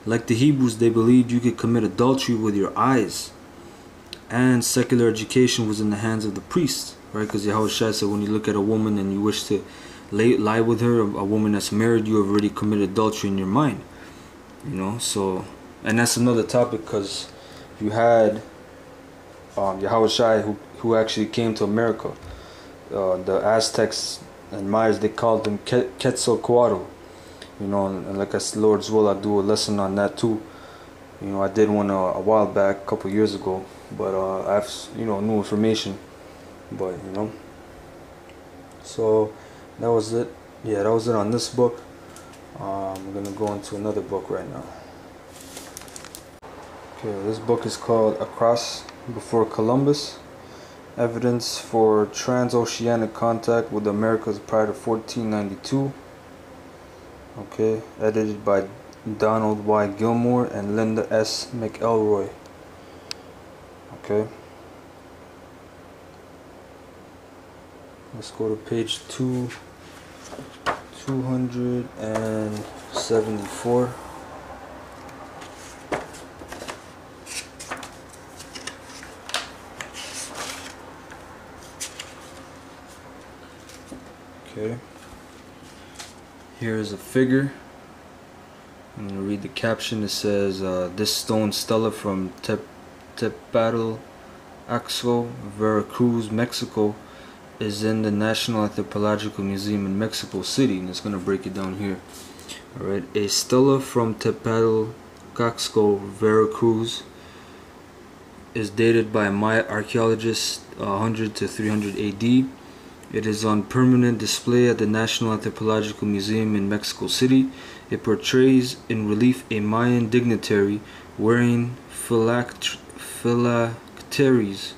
Like the Hebrews, they believed you could commit adultery with your eyes, and secular education was in the hands of the priest, right? Because Yahushua said, when you look at a woman and you wish to lie with her, a woman that's married, you have already committed adultery in your mind, you know. So, and that's another topic, because you had Yahushua who actually came to America. The Aztecs and Mayas, they called him Quetzalcoatl, you know, and like I said, Lord's will, I do a lesson on that too. You know, I did one a while back, a couple years ago, but I have, you know, new information. But, you know, so that was it. Yeah, that was it on this book. I'm gonna go into another book right now. Okay, this book is called Across Before Columbus: Evidence for Transoceanic Contact with the Americas prior to 1492. Okay, edited by Donald Y. Gilmore and Linda S. McElroy. Okay, let's go to page 274. Okay, here is a figure. I'm going to read the caption. It says, this stone stela from Tepatl-Axo, Veracruz, Mexico, is in the National Anthropological Museum in Mexico City. And it's going to break it down here. Alright, a stela from Tepatl-Axo, Veracruz, is dated by Maya archaeologists 100 to 300 AD. It is on permanent display at the National Anthropological Museum in Mexico City. It portrays in relief a Mayan dignitary wearing phylacteries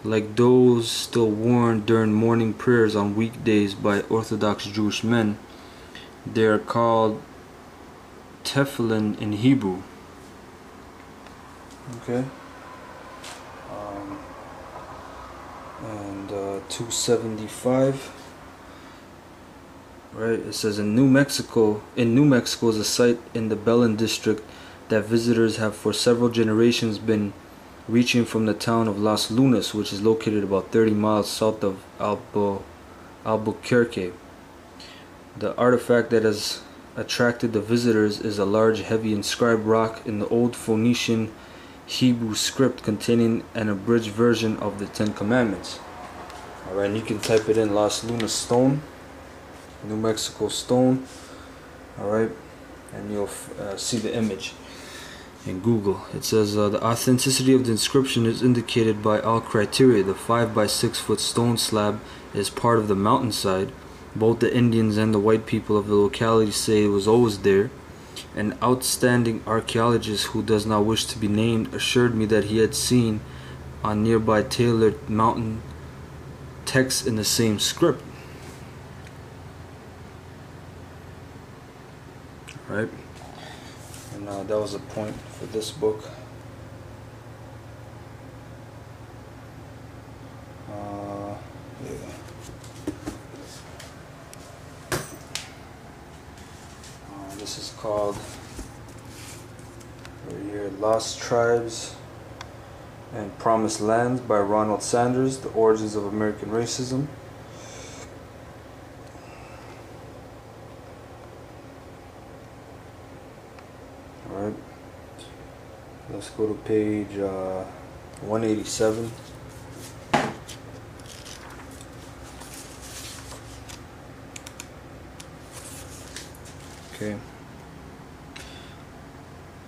like those still worn during morning prayers on weekdays by Orthodox Jewish men. They are called tefillin in Hebrew. Okay. And 275. Right, it says in New Mexico is a site in the Belen district that visitors have for several generations been reaching from the town of Las Lunas, which is located about 30 miles south of Albuquerque. The artifact that has attracted the visitors is a large, heavy inscribed rock in the old Phoenician Hebrew script containing an abridged version of the Ten Commandments. Alright, and you can type it in, Las Lunas stone, New Mexico stone. Alright, and you'll see the image in Google. It says the authenticity of the inscription is indicated by all criteria. The 5 by 6 foot stone slab is part of the mountainside. Both the Indians and the white people of the locality say it was always there. An outstanding archaeologist who does not wish to be named assured me that he had seen on nearby Taylor Mountain text in the same script. Right, and that was a point for this book. This is called right here, Lost Tribes and Promised Lands by Ronald Sanders, The Origins of American Racism. Alright, let's go to page 187. Okay.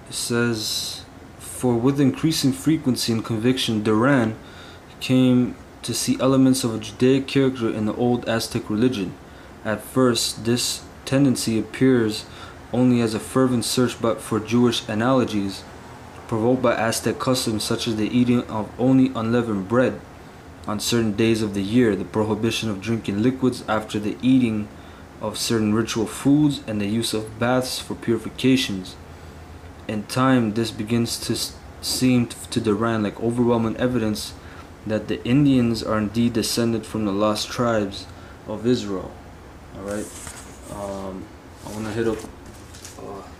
It says, for with increasing frequency and conviction, Duran came to see elements of a Judaic character in the old Aztec religion. At first, this tendency appears only as a fervent search but for Jewish analogies, provoked by Aztec customs such as the eating of only unleavened bread on certain days of the year, the prohibition of drinking liquids after the eating of certain ritual foods, and the use of baths for purifications. In time, this begins to seem to Duran like overwhelming evidence that the Indians are indeed descended from the lost tribes of Israel. Alright, I want to hit up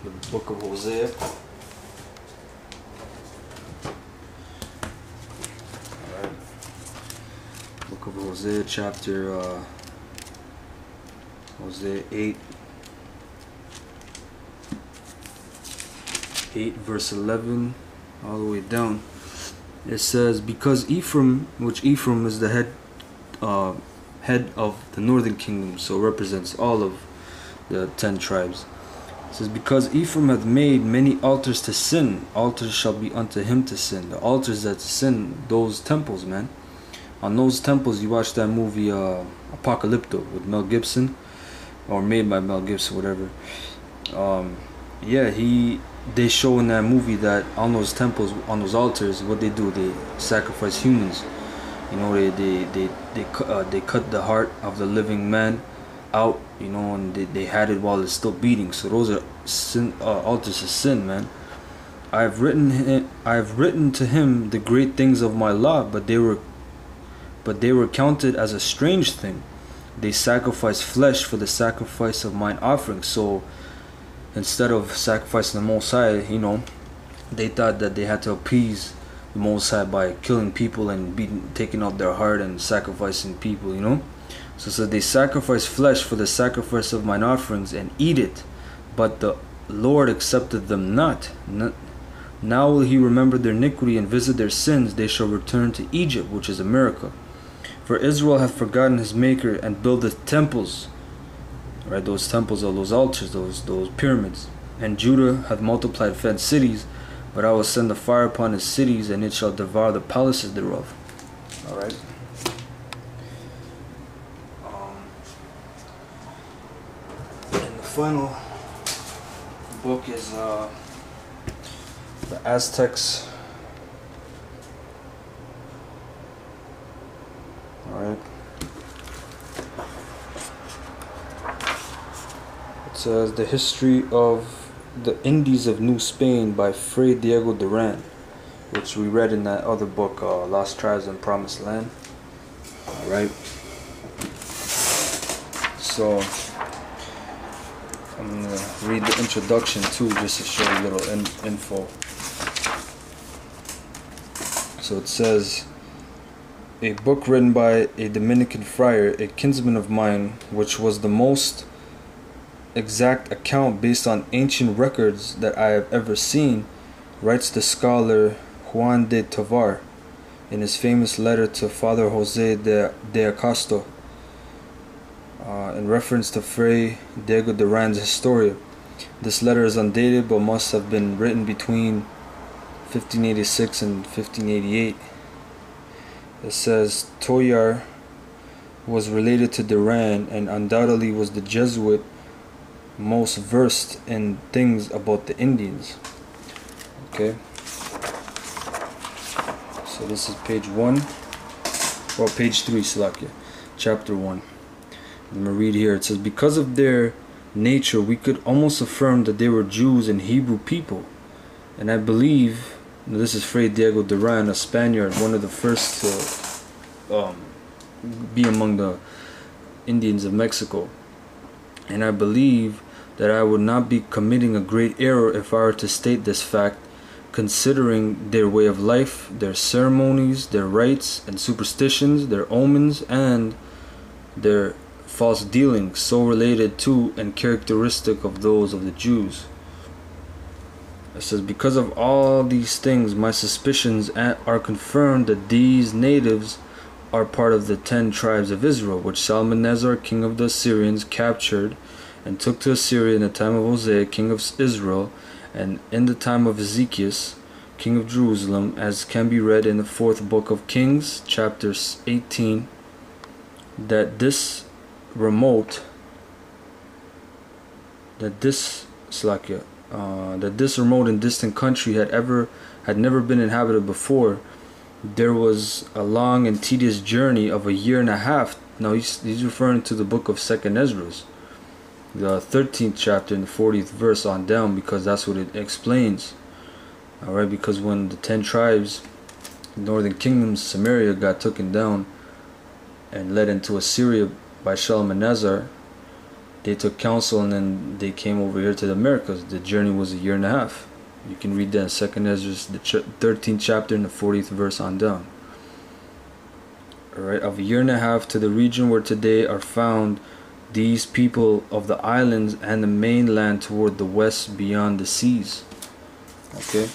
the book of Hosea. Alright. Book of Hosea, chapter Hosea 8 verse 11 all the way down. It says, because Ephraim, which Ephraim is the head of the northern kingdom, so represents all of the 10 tribes. It says, because Ephraim hath made many altars to sin, altars shall be unto him to sin. The altars that sin, those temples, man. On those temples, you watch that movie Apocalypto with Mel Gibson, or made by Mel Gibson, whatever. Yeah, they show in that movie that on those temples, on those altars, what they do, they sacrifice humans. You know, they cut the heart of the living man out, you know, and they had it while it's still beating. So those are sin, altars of sin, man. I have written to him the great things of my law, but they were counted as a strange thing. They sacrifice flesh for the sacrifice of mine offering. So instead of sacrificing the Most High, you know, they thought that they had to appease the Most High by killing people and taking out their heart and sacrificing people, you know. So they sacrifice flesh for the sacrifice of mine offerings and eat it, but the Lord accepted them not. Now will he remember their iniquity and visit their sins. They shall return to Egypt, which is America. For Israel hath forgotten his maker and buildeth temples. Right, those temples are those altars, those pyramids. And Judah hath multiplied fenced cities, but I will send the fire upon his cities, and it shall devour the palaces thereof. Alright. And the final book is the Aztecs. Alright. It says the history of the Indies of New Spain by Fray Diego Duran, which we read in that other book, Lost Tribes and Promised Land. Alright. So I'm going to read the introduction too, just to show you a little info. So it says, a book written by a Dominican friar, a kinsman of mine, which was the most exact account based on ancient records that I have ever seen, writes the scholar Juan de Tovar in his famous letter to Father Jose de Acosta in reference to Fray Diego Duran's Historia. This letter is undated but must have been written between 1586 and 1588. It says Toyar was related to Duran and undoubtedly was the Jesuit most versed in things about the Indians. Okay, so this is page 1, or page 3, Salakia, chapter 1. I'm going to read here. It says, because of their nature we could almost affirm that they were Jews and Hebrew people, and I believe, this is Fray Diego Duran, a Spaniard, one of the first to be among the Indians of Mexico, and I believe that I would not be committing a great error if I were to state this fact, considering their way of life, their ceremonies, their rites and superstitions, their omens, and their false dealings, so related to and characteristic of those of the Jews. It says, because of all these things, my suspicions are confirmed that these natives are part of the 10 tribes of Israel, which Shalmaneser, king of the Assyrians, captured and took to Assyria in the time of Hosea, king of Israel, and in the time of Ezekias, king of Jerusalem, as can be read in the 4th book of Kings, chapter 18, that this remote and distant country had never been inhabited before. There was a long and tedious journey of a year and a half. Now he's referring to the book of 2nd Ezra, the 13th chapter and the 40th verse on down, because that's what it explains. Alright, because when the 10 tribes, northern kingdoms, Samaria, got taken down and led into Assyria by Shalmaneser, they took counsel, and then they came over here to the Americas. The journey was a year and a half. You can read that in 2nd Ezra, the 13th chapter and the 40th verse on down. Alright, of a year and a half to the region where today are found these people of the islands and the mainland toward the west beyond the seas. Okay.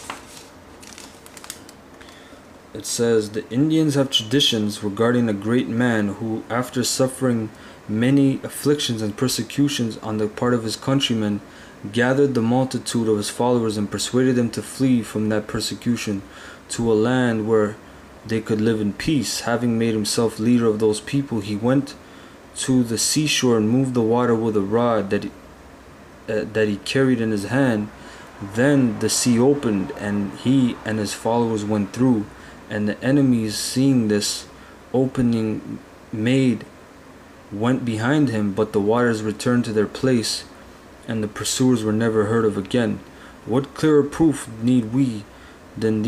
It says, the Indians have traditions regarding a great man who, after suffering many afflictions and persecutions on the part of his countrymen, gathered the multitude of his followers and persuaded them to flee from that persecution to a land where they could live in peace. Having made himself leader of those people, he went to the seashore and moved the water with a rod that he carried in his hand. Then the sea opened, and he and his followers went through. And the enemies, seeing this opening made, went behind him, but the waters returned to their place, and the pursuers were never heard of again. What clearer proof need we that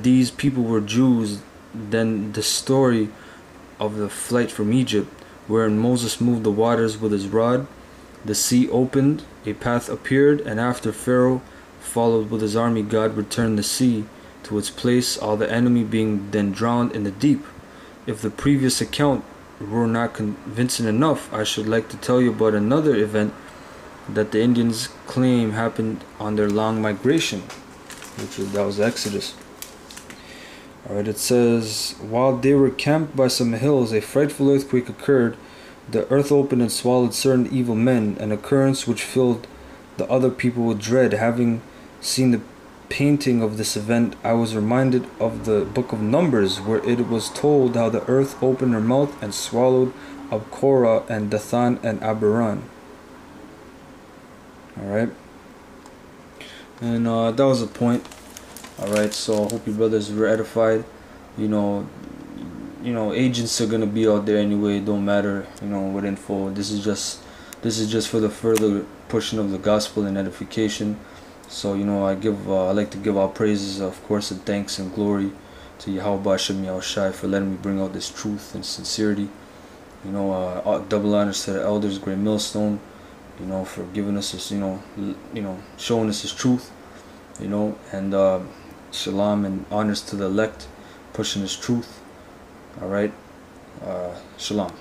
these people were Jews than the story of the flight from Egypt, wherein Moses moved the waters with his rod, the sea opened, a path appeared, and after Pharaoh followed with his army, God returned the sea to its place, all the enemy being then drowned in the deep. If the previous account were not convincing enough, I should like to tell you about another event that the Indians claim happened on their long migration, that was Exodus. Alright, it says, while they were camped by some hills, a frightful earthquake occurred. The earth opened and swallowed certain evil men, an occurrence which filled the other people with dread. Having seen the painting of this event, I was reminded of the book of Numbers, where it was told how the earth opened her mouth and swallowed up Korah and Dathan and Abiram. Alright, and that was the point. Alright, so I hope you brothers were edified. You know, agents are gonna be out there anyway. It don't matter, what info. This is just for the further pushing of the gospel and edification. So I like to give all praises, of course, and thanks and glory to Yahweh Hashem Yahushai for letting me bring out this truth and sincerity. Double honors to the elders, Great Millstone, for giving us this, showing us His truth, and shalom and honors to the elect, pushing His truth. All right, shalom.